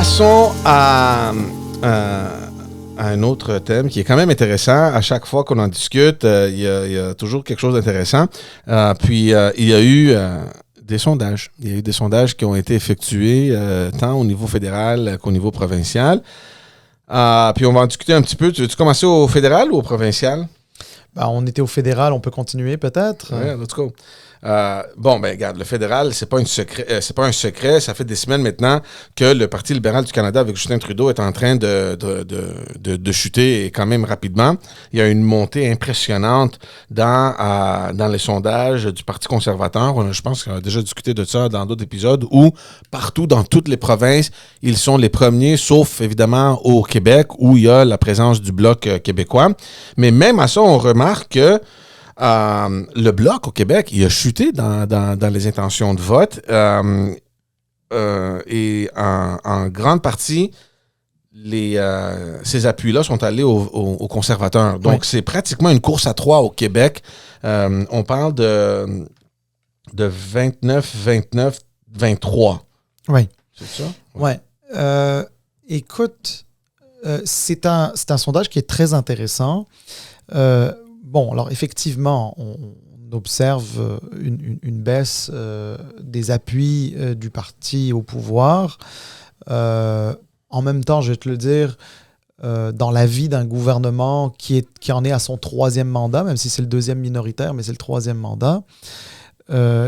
Passons à un autre thème qui est quand même intéressant. À chaque fois qu'on en discute, il y a toujours quelque chose d'intéressant. Il y a eu des sondages. Il y a eu des sondages qui ont été effectués tant au niveau fédéral qu'au niveau provincial. Puis on va en discuter un petit peu. Tu veux commencer au fédéral ou au provincial? On était au fédéral, on peut continuer peut-être. Ouais, let's go. Regarde, le fédéral, c'est pas un secret. Ça fait des semaines maintenant que le Parti libéral du Canada avec Justin Trudeau est en train de chuter et quand même rapidement. Il y a une montée impressionnante dans les sondages du Parti conservateur. Je pense qu'on a déjà discuté de ça dans d'autres épisodes où partout dans toutes les provinces, ils sont les premiers, sauf évidemment au Québec où il y a la présence du Bloc québécois. Mais même à ça, on remarque que le Bloc au Québec, il a chuté dans les intentions de vote et en grande partie, ces appuis-là sont allés aux conservateurs. Donc, c'est pratiquement une course à 3 au Québec. On parle de 29, 29, 23. Oui. C'est ça? Oui. Écoute, c'est un sondage qui est très intéressant. Alors effectivement, on observe une baisse des appuis du parti au pouvoir. En même temps, je vais te le dire, dans la vie d'un gouvernement qui en est à son 3e mandat, même si c'est le 2e minoritaire, mais c'est le 3e mandat,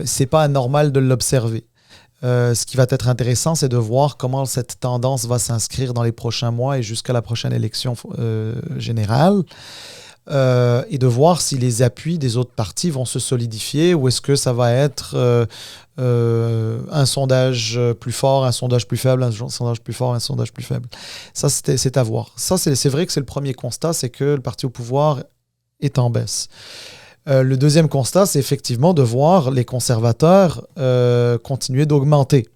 c'est pas anormal de l'observer. Ce qui va être intéressant, c'est de voir comment cette tendance va s'inscrire dans les prochains mois et jusqu'à la prochaine élection générale. Et de voir si les appuis des autres partis vont se solidifier ou est-ce que ça va être un sondage plus fort, un sondage plus faible, un sondage plus fort, un sondage plus faible. Ça, c'est à voir. Ça, c'est vrai que c'est le premier constat, c'est que le parti au pouvoir est en baisse. Le deuxième constat, c'est effectivement de voir les conservateurs continuer d'augmenter.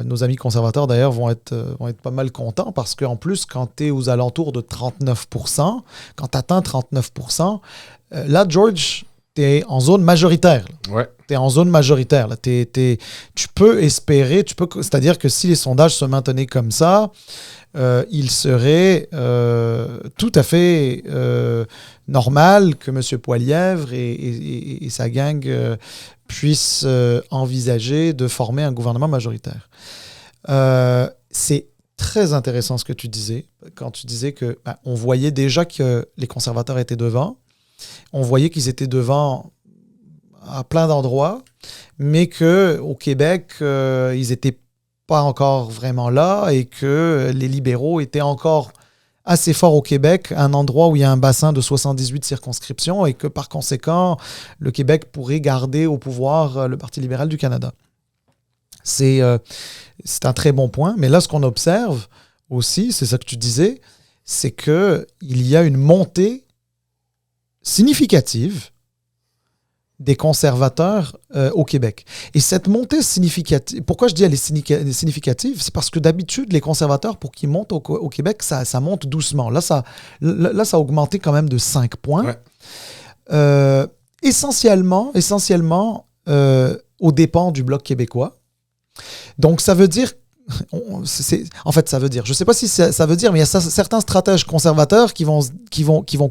Nos amis conservateurs d'ailleurs vont être pas mal contents parce qu'en plus quand tu es aux alentours de 39%, quand tu atteins 39%, là George, tu es en zone majoritaire. Ouais. Tu es en zone majoritaire. Là. Tu peux espérer, c'est-à-dire que si les sondages se maintenaient comme ça, il serait tout à fait normal que M. Poilievre et sa gang puissent envisager de former un gouvernement majoritaire. C'est très intéressant ce que tu disais, quand tu disais qu'on voyait déjà que les conservateurs étaient devant, on voyait qu'ils étaient devant à plein d'endroits, mais qu'au Québec, ils n'étaient pas encore vraiment là et que les libéraux étaient encore assez forts au Québec, un endroit où il y a un bassin de 78 circonscriptions et que par conséquent, le Québec pourrait garder au pouvoir le Parti libéral du Canada. C'est un très bon point, mais là, ce qu'on observe aussi, c'est ça que tu disais, c'est qu'il y a une montée significative des conservateurs au Québec. Et cette montée significative, pourquoi je dis elle est significative? C'est parce que d'habitude, les conservateurs, pour qu'ils montent au Québec, ça monte doucement. Là, ça a augmenté quand même de 5 points. Ouais. Essentiellement aux dépens du Bloc québécois. Donc, ça veut dire... ça veut dire... Je ne sais pas si ça veut dire, mais il y a certains stratèges conservateurs qui vont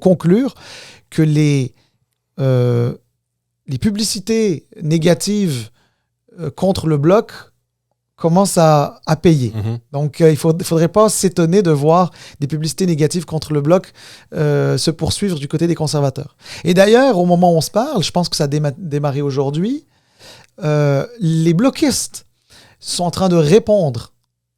conclure que les publicités négatives contre le Bloc commencent à payer. Mm-hmm. Donc, il ne faudrait pas s'étonner de voir des publicités négatives contre le Bloc se poursuivre du côté des conservateurs. Et d'ailleurs, au moment où on se parle, je pense que ça a démarré aujourd'hui, les bloquistes sont en train de répondre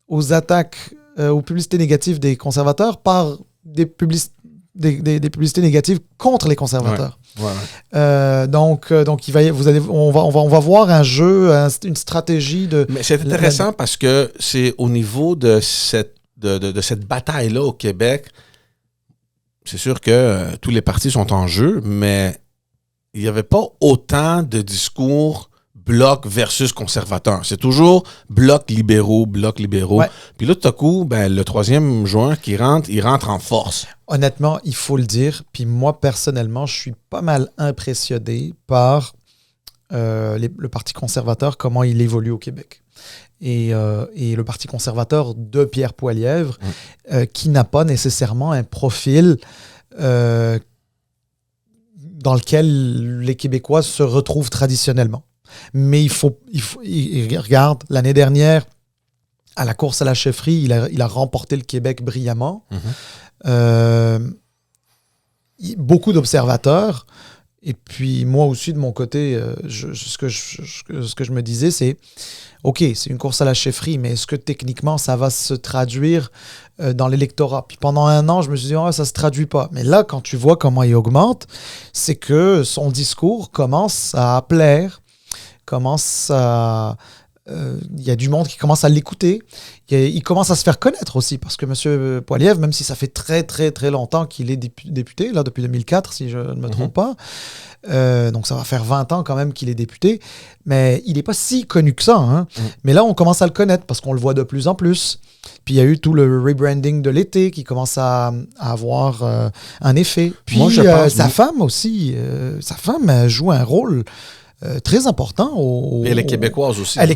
aux attaques, aux publicités négatives des conservateurs par des publicités négatives contre les conservateurs. Ouais. Donc on va voir un jeu, une stratégie de... Mais c'est intéressant parce que c'est au niveau de cette bataille-là au Québec, c'est sûr que tous les partis sont en jeu, mais il n'y avait pas autant de discours Bloc versus conservateur. C'est toujours bloc libéraux. Ouais. Puis là, tout à coup, le 3e joueur qui rentre, il rentre en force. Honnêtement, il faut le dire. Puis moi, personnellement, je suis pas mal impressionné par le Parti conservateur, comment il évolue au Québec. et le Parti conservateur de Pierre Poilievre, qui n'a pas nécessairement un profil dans lequel les Québécois se retrouvent traditionnellement. Mais regarde, l'année dernière, à la course à la chefferie, il a remporté le Québec brillamment. Beaucoup d'observateurs, et puis moi aussi de mon côté, ce que je me disais, c'est OK, c'est une course à la chefferie, mais est-ce que techniquement ça va se traduire dans l'électorat? Puis pendant un an, je me suis dit, ça se traduit pas. Mais là, quand tu vois comment il augmente, c'est que son discours commence à plaire, il y a du monde qui commence à l'écouter. Il commence à se faire connaître aussi, parce que M. Poilievre, même si ça fait très, très, très longtemps qu'il est député, là, depuis 2004, si je ne me trompe pas, donc ça va faire 20 ans quand même qu'il est député, mais il n'est pas si connu que ça. Hein. Mais là, on commence à le connaître, parce qu'on le voit de plus en plus. Puis il y a eu tout le rebranding de l'été qui commence à avoir un effet. Puis moi, sa femme aussi, sa femme joue un rôle très important. Et elle est québécoise aussi. Elle est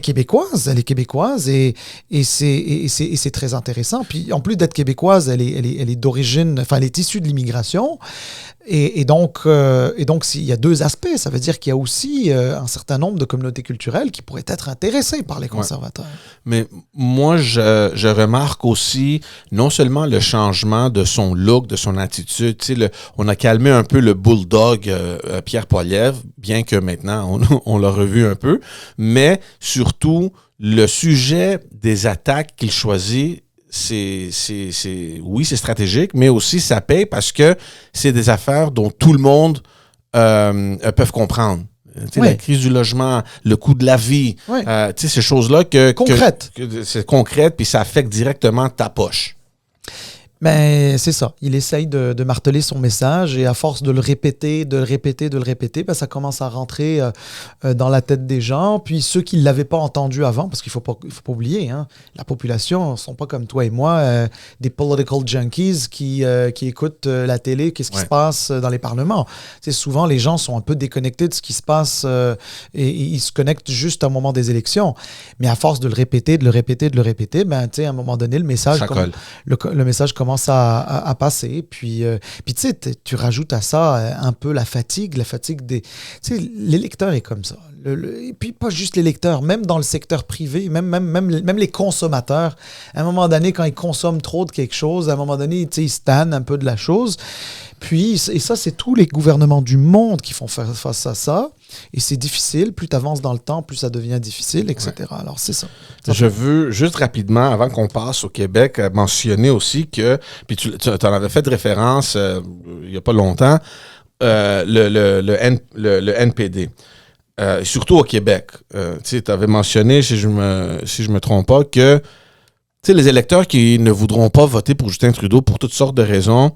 québécoise et c'est très intéressant. Puis en plus d'être québécoise, elle est d'origine, enfin elle est issue de l'immigration. Et donc, il y a deux aspects. Ça veut dire qu'il y a aussi un certain nombre de communautés culturelles qui pourraient être intéressées par les conservateurs. Mais moi, je remarque aussi non seulement le changement de son look, de son attitude. Tu sais, on a calmé un peu le bulldog Pierre Poilievre, bien que maintenant, on l'a revu un peu. Mais surtout, le sujet des attaques qu'il choisit, oui, c'est stratégique, mais aussi ça paye parce que c'est des affaires dont tout le monde peuvent comprendre. La crise du logement, le coût de la vie, ces choses-là concrètes. C'est concrète, puis ça affecte directement ta poche. Ben, c'est ça. Il essaye de marteler son message et à force de le répéter, ben, ça commence à rentrer dans la tête des gens. Puis ceux qui ne l'avaient pas entendu avant, parce qu'il ne faut pas oublier, hein, la population ne sont pas comme toi et moi, des political junkies qui écoutent la télé, qu'est-ce qui se passe dans les parlements. Souvent, les gens sont un peu déconnectés de ce qui se passe et ils se connectent juste au moment des élections. Mais à force de le répéter, ben, à un moment donné, le message commence à passer. Puis tu sais, tu rajoutes à ça un peu la fatigue des... Tu sais, l'électeur est comme ça. Et puis pas juste l'électeur, même dans le secteur privé, même les consommateurs. À un moment donné, quand ils consomment trop de quelque chose, à un moment donné, tu sais, ils se tannent un peu de la chose. Puis, et ça, c'est tous les gouvernements du monde qui font face à ça. Et c'est difficile. Plus tu avances dans le temps, plus ça devient difficile, etc. Ouais. Alors, c'est ça. Je veux juste rapidement, avant qu'on passe au Québec, mentionner aussi que, puis tu en avais fait référence il n'y a pas longtemps, le NPD. Surtout au Québec. Tu avais mentionné, si je me trompe pas, que les électeurs qui ne voudront pas voter pour Justin Trudeau pour toutes sortes de raisons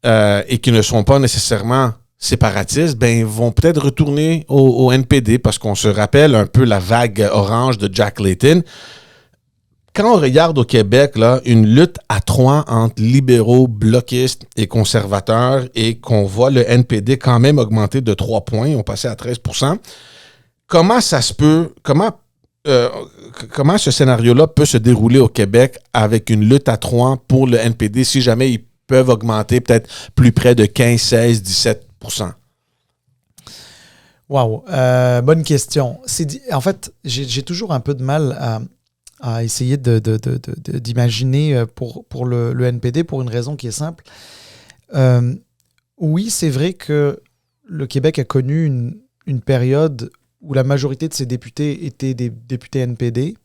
et qui ne sont pas nécessairement séparatistes, ben vont peut-être retourner au NPD parce qu'on se rappelle un peu la vague orange de Jack Layton. Quand on regarde au Québec là, une lutte à trois entre libéraux, bloquistes et conservateurs et qu'on voit le NPD quand même augmenter de 3 points, on passait à 13%, comment ça se peut, comment ce scénario-là peut se dérouler au Québec avec une lutte à trois pour le NPD si jamais ils peuvent augmenter peut-être plus près de 15, 16, 17%? Wow, bonne question. En fait, j'ai toujours un peu de mal à essayer d'imaginer pour le NPD pour une raison qui est simple. Oui, c'est vrai que le Québec a connu une période où la majorité de ses députés étaient des députés NPD.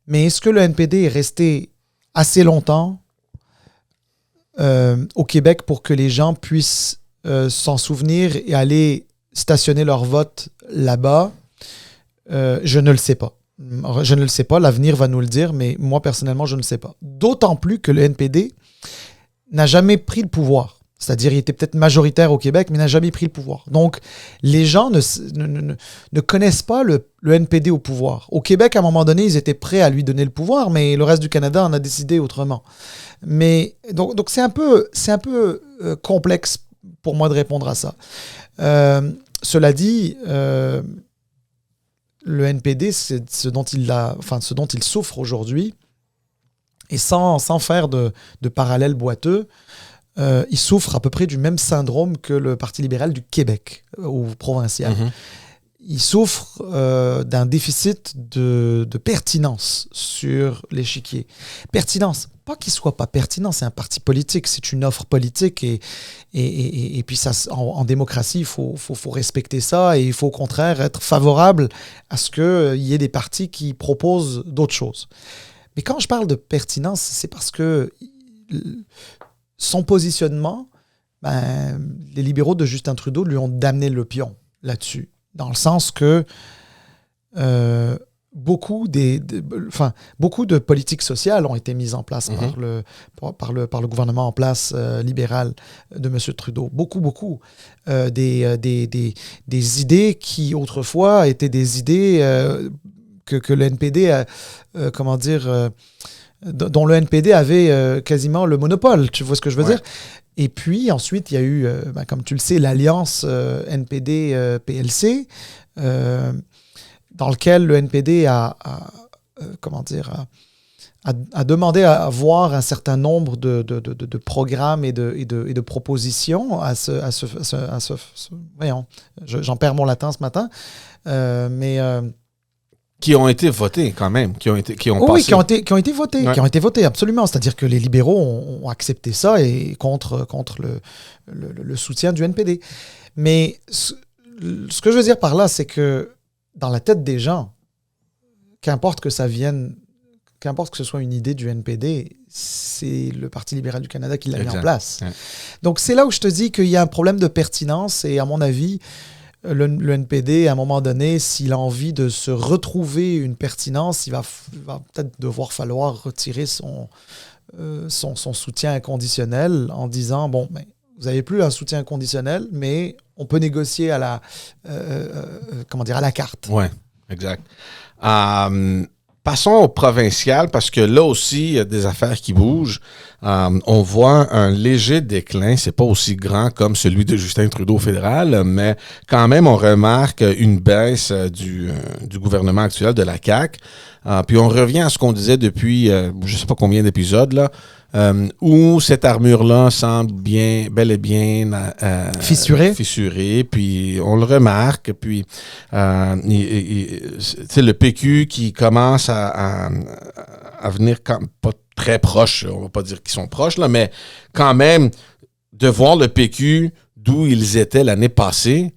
Mais est-ce que le NPD est resté assez longtemps au Québec pour que les gens puissent s'en souvenir et aller stationner leur vote là-bas? Je ne le sais pas. Je ne le sais pas, l'avenir va nous le dire, mais moi, personnellement, je ne sais pas. D'autant plus que le NPD n'a jamais pris le pouvoir. C'est-à-dire, il était peut-être majoritaire au Québec, mais n'a jamais pris le pouvoir. Donc, les gens ne connaissent pas le NPD au pouvoir. Au Québec, à un moment donné, ils étaient prêts à lui donner le pouvoir, mais le reste du Canada en a décidé autrement. Mais donc c'est un peu complexe pour moi de répondre à ça. Cela dit, le NPD, c'est ce dont il souffre aujourd'hui, et sans faire de parallèle boiteux, il souffre à peu près du même syndrome que le Parti libéral du Québec, au provincial. Mhm. Il souffre d'un déficit de pertinence sur l'échiquier. Pertinence, pas qu'il soit pas pertinent, c'est un parti politique, c'est une offre politique et puis ça, en démocratie, il faut respecter ça et il faut au contraire être favorable à ce qu'il y ait des partis qui proposent d'autres choses. Mais quand je parle de pertinence, c'est parce que son positionnement, les libéraux de Justin Trudeau lui ont damné le pion là-dessus. Dans le sens que beaucoup de politiques sociales ont été mises en place par le gouvernement en place libéral de M. Trudeau. Beaucoup. Des idées qui, autrefois, étaient des idées que le NPD, dont le NPD avait quasiment le monopole. Tu vois ce que je veux dire? Et puis, ensuite, il y a eu, comme tu le sais, l'alliance NPD-PLC, dans lequel le NPD a demandé à voir un certain nombre de programmes et de propositions voyons, j'en perds mon latin ce matin, qui ont été votés quand même, qui ont passé. Oui, qui ont été votés, qui ont été votés, absolument. C'est-à-dire que les libéraux ont accepté ça et contre le soutien du NPD. Mais ce que je veux dire par là, c'est que dans la tête des gens, qu'importe que ce soit une idée du NPD, c'est le Parti libéral du Canada qui l'a mis en place. Ouais. Donc c'est là où je te dis qu'il y a un problème de pertinence et à mon avis, le NPD, à un moment donné, s'il a envie de se retrouver une pertinence, il va peut-être falloir retirer son soutien inconditionnel en disant, bon, vous n'avez plus un soutien inconditionnel, mais on peut négocier à la carte. Oui, exact. Passons au provincial, parce que là aussi, il y a des affaires qui bougent. On voit un léger déclin. C'est pas aussi grand comme celui de Justin Trudeau fédéral, mais quand même, on remarque une baisse du gouvernement actuel, de la CAQ. Puis on revient à ce qu'on disait depuis, je sais pas combien d'épisodes, là, où cette armure-là semble bel et bien fissurée, puis on le remarque, puis le PQ qui commence à venir pas très proche, on va pas dire qu'ils sont proches, là, mais quand même, de voir le PQ d'où ils étaient l'année passée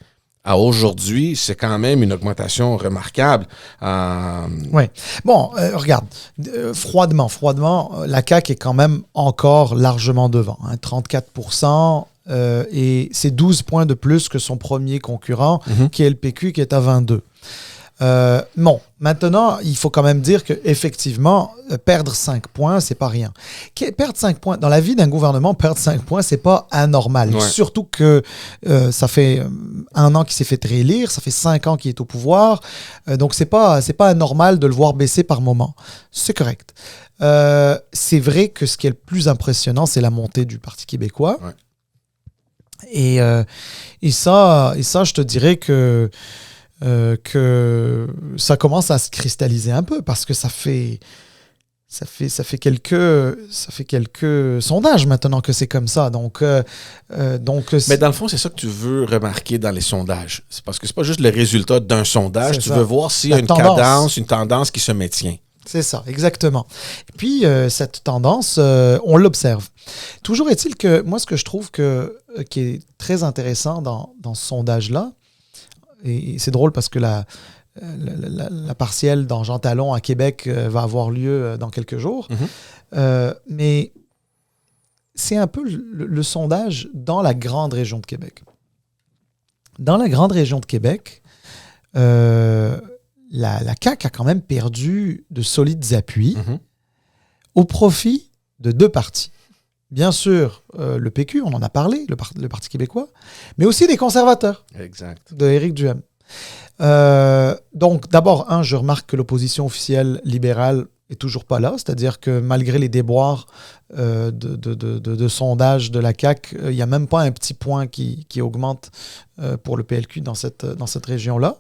à aujourd'hui, c'est quand même une augmentation remarquable. Oui. Bon, regarde, froidement, la CAQ est quand même encore largement devant, 34%, et c'est 12 points de plus que son premier concurrent, qui est le PQ, qui est à 22. Bon, maintenant, il faut quand même dire qu'effectivement, perdre 5 points, c'est pas rien. Perdre 5 points, dans la vie d'un gouvernement, perdre 5 points, c'est pas anormal. Ouais. Surtout que ça fait 1 an qu'il s'est fait réélire, ça fait 5 ans qu'il est au pouvoir, donc c'est pas anormal de le voir baisser par moment. C'est correct. C'est vrai que ce qui est le plus impressionnant, c'est la montée du Parti québécois. Ouais. Et ça, je te dirais que ça commence à se cristalliser un peu parce que ça fait quelques sondages maintenant que c'est comme ça. Donc, mais dans le fond, c'est ça que tu veux remarquer dans les sondages. C'est parce que c'est pas juste le résultat d'un sondage. Tu veux voir s'il y a une tendance qui se maintient. C'est ça, exactement. Et puis, cette tendance, on l'observe. Toujours est-il que moi, ce que je trouve qui est très intéressant dans ce sondage-là, et c'est drôle parce que la partielle dans Jean Talon à Québec va avoir lieu dans quelques jours. Mais c'est un peu le sondage dans la grande région de Québec. Dans la grande région de Québec, la CAQ a quand même perdu de solides appuis au profit de 2 partis. Bien sûr, le PQ, on en a parlé, le Parti québécois, mais aussi des conservateurs. Exact. De Éric Duhaime. Donc, d'abord, je remarque que l'opposition officielle libérale est toujours pas là. C'est-à-dire que malgré les déboires de sondage de la CAQ, il n'y a même pas un petit point qui augmente pour le PLQ dans cette région-là,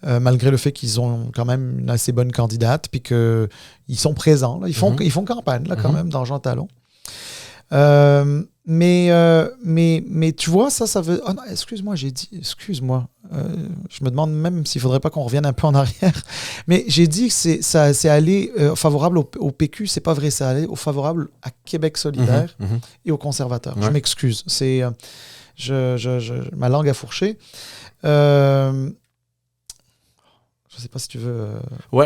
malgré le fait qu'ils ont quand même une assez bonne candidate, puis qu'ils sont présents. Là. Ils font campagne là, quand même dans Jean Talon. Mais tu vois, ça veut... Oh non, excuse-moi, Excuse-moi. Je me demande même s'il ne faudrait pas qu'on revienne un peu en arrière. Mais j'ai dit que c'est allé favorable au PQ. C'est pas vrai, c'est allé favorable à Québec solidaire et aux conservateurs. Ouais. Je m'excuse. C'est... ma langue a fourché. Je ne sais pas si tu veux... Oui,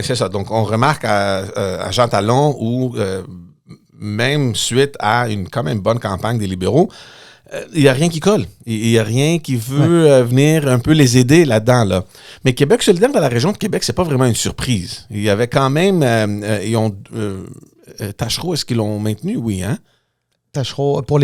c'est ça. Donc, on remarque à Jean Talon où... même suite à une quand même bonne campagne des libéraux, il n'y a rien qui colle. Il n'y a rien qui veut venir un peu les aider là-dedans. Là. Mais Québec solidaire, dans la région de Québec, c'est pas vraiment une surprise. Il y avait quand même... Tachereau, est-ce qu'ils l'ont maintenu? Oui, hein? Tachereau, pour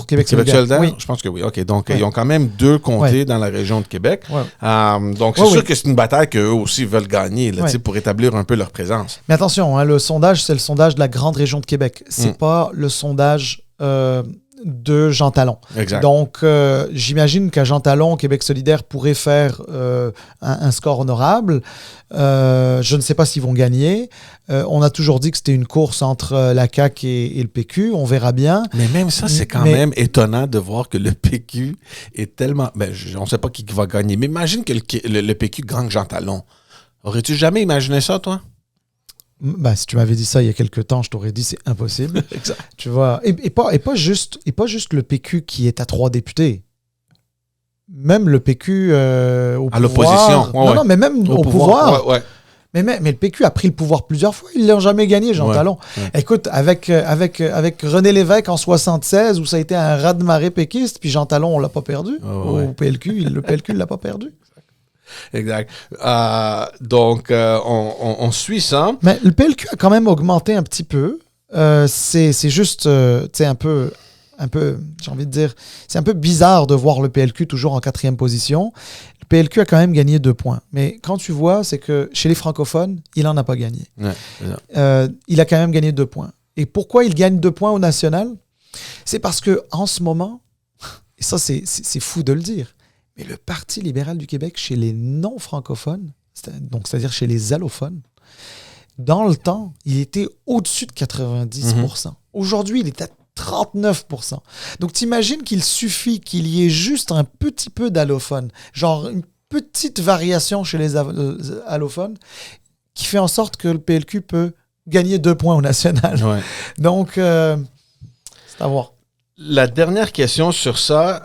Québec solidaire? Oui. Je pense que oui. OK, donc ils ont quand même 2 comtés dans la région de Québec. Donc, c'est sûr que c'est une bataille qu'eux aussi veulent gagner là, pour établir un peu leur présence. Mais attention, hein, le sondage, c'est le sondage de la grande région de Québec. C'est pas le sondage de Jean Talon. Exact. Donc, j'imagine qu'à Jean Talon, Québec solidaire pourrait faire un score honorable. Je ne sais pas s'ils vont gagner. On a toujours dit que c'était une course entre la CAQ et le PQ. On verra bien. Mais même ça, c'est quand même étonnant de voir que le PQ est tellement... on ne sait pas qui va gagner. Mais imagine que le PQ gagne Jean Talon. Aurais-tu jamais imaginé ça, toi? Si tu m'avais dit ça il y a quelques temps, je t'aurais dit c'est impossible. Exact. Tu vois, et pas juste le PQ qui est à 3 députés. Même le PQ au pouvoir. À l'opposition. Non, mais même au pouvoir. Ouais. Mais le PQ a pris le pouvoir plusieurs fois. Ils ne l'ont jamais gagné, Jean Talon. Ouais. Écoute, avec René Lévesque en 76, où ça a été un raz-de-marée péquiste, puis Jean Talon, on ne l'a pas perdu. Au PLQ, le PLQ ne l'a pas perdu. Exact. Donc, on suit ça. Mais le PLQ a quand même augmenté un petit peu. C'est juste, tu sais, un peu, j'ai envie de dire, c'est un peu bizarre de voir le PLQ toujours en 4e position. Le PLQ a quand même gagné 2 points. Mais quand tu vois, c'est que chez les francophones, il n'en a pas gagné. Il a quand même gagné 2 points. Et pourquoi il gagne 2 points au national? C'est parce qu'en ce moment, et ça c'est fou de le dire, mais le Parti libéral du Québec, chez les non-francophones, c'est-à-dire chez les allophones, dans le temps, il était au-dessus de 90%. Aujourd'hui, il est à 39%. Donc, t'imagines qu'il suffit qu'il y ait juste un petit peu d'allophones, genre une petite variation chez les allophones, qui fait en sorte que le PLQ peut gagner 2 points au national. Ouais. Donc, c'est à voir. La dernière question sur ça,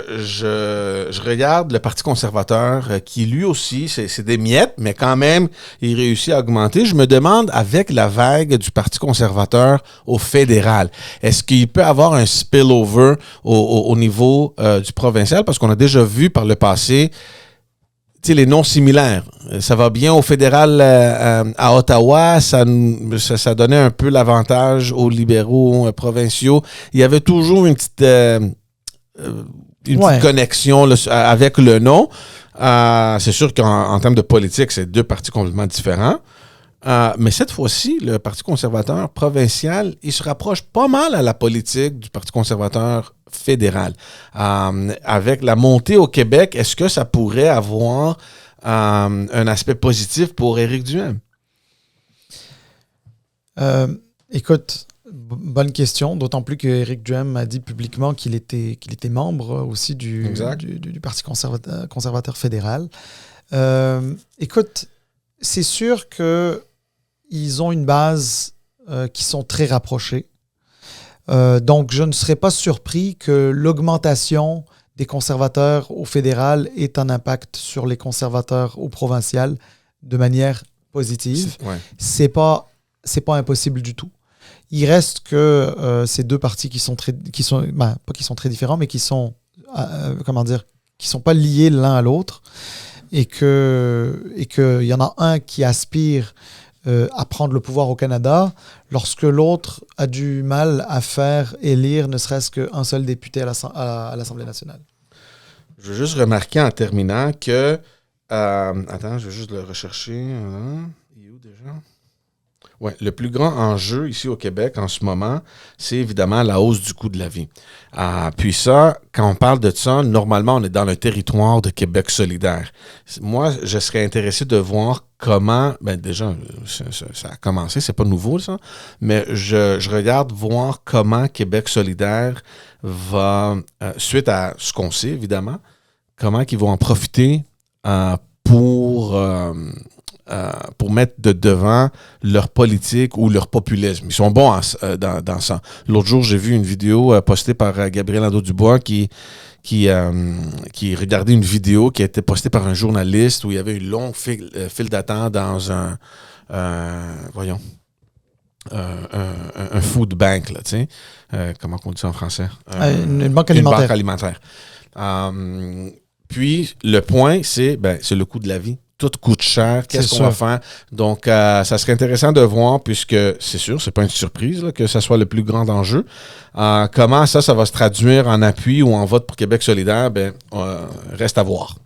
je regarde le Parti conservateur qui, lui aussi, c'est des miettes, mais quand même, il réussit à augmenter. Je me demande, avec la vague du Parti conservateur au fédéral, est-ce qu'il peut avoir un spillover au niveau du provincial? Parce qu'on a déjà vu par le passé les noms similaires. Ça va bien au fédéral à Ottawa, ça donnait un peu l'avantage aux libéraux provinciaux. Il y avait toujours une petite connexion là, avec le nom. C'est sûr qu'en termes de politique, c'est 2 partis complètement différents. Mais cette fois-ci, le Parti conservateur provincial, il se rapproche pas mal à la politique du Parti conservateur fédéral. Avec la montée au Québec, est-ce que ça pourrait avoir un aspect positif pour Éric Duhem? Écoute, bonne question, d'autant plus que Éric Duhem a dit publiquement qu'il était membre aussi du Parti conservateur fédéral. Écoute, c'est sûr qu'ils ont une base qui sont très rapprochés. Donc, je ne serais pas surpris que l'augmentation des conservateurs au fédéral ait un impact sur les conservateurs au provincial de manière positive. C'est pas impossible du tout. Il reste que ces 2 partis qui sont très différents, mais qui sont pas liés l'un à l'autre, et qu'il y en a un qui aspire à prendre le pouvoir au Canada, lorsque l'autre a du mal à faire élire ne serait-ce qu'un seul député à l'Assemblée nationale. Je veux juste remarquer en terminant que... attends, je vais juste le rechercher. Il est où déjà? Ouais, le plus grand enjeu ici au Québec en ce moment, c'est évidemment la hausse du coût de la vie. Puis ça, quand on parle de ça, normalement, on est dans le territoire de Québec solidaire. Moi, je serais intéressé de voir comment, ben déjà, ça a commencé, c'est pas nouveau ça, mais je regarde voir comment Québec solidaire va, suite à ce qu'on sait évidemment, comment ils vont en profiter pour mettre de devant leur politique ou leur populisme. Ils sont bons dans ça. L'autre jour, j'ai vu une vidéo postée par Gabriel Nadeau-Dubois qui regardait une vidéo qui a été postée par un journaliste où il y avait une longue file d'attente dans un food bank, là, tu sais. Comment on dit ça en français? Une banque alimentaire. Une banque alimentaire. Puis, le point, c'est le coût de la vie. Tout coûte cher. Qu'est-ce qu'on va faire? Donc, ça serait intéressant de voir, puisque c'est sûr, c'est pas une surprise là, que ça soit le plus grand enjeu. Comment ça va se traduire en appui ou en vote pour Québec solidaire? Reste à voir.